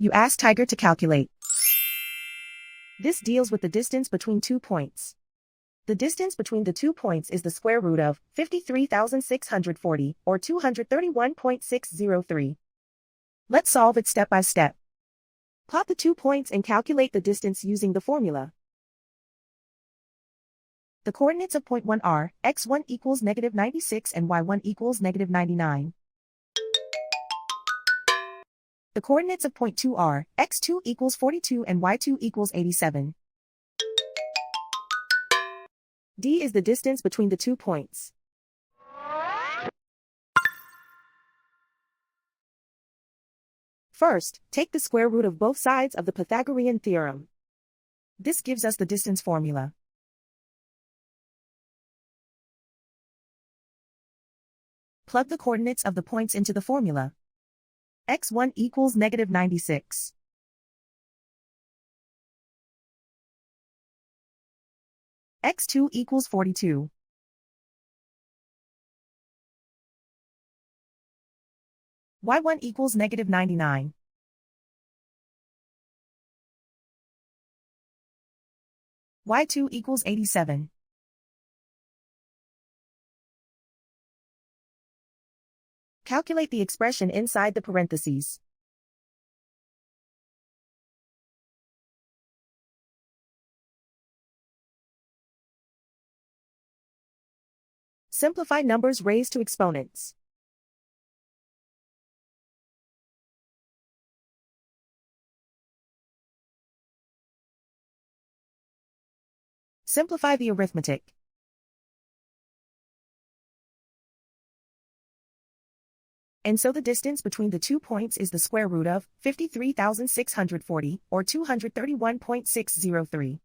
You ask Tiger to calculate. This deals with the distance between 2 points. The distance between the 2 points is the square root of 53,640, or 231.603. Let's solve it step by step. Plot the 2 points and calculate the distance using the formula. The coordinates of point 1 are, x1 equals negative 96 and y1 equals negative 99. The coordinates of point 2 are, x2 equals 42 and y2 equals 87. D is the distance between the 2 points. First, take the square root of both sides of the Pythagorean theorem. This gives us the distance formula. Plug the coordinates of the points into the formula. x1 equals negative 96. x2 equals 42. y1 equals negative 99. y2 equals 87. Calculate the expression inside the parentheses. Simplify numbers raised to exponents. Simplify the arithmetic. And so the distance between the 2 points is the square root of 53,640, or 231.603.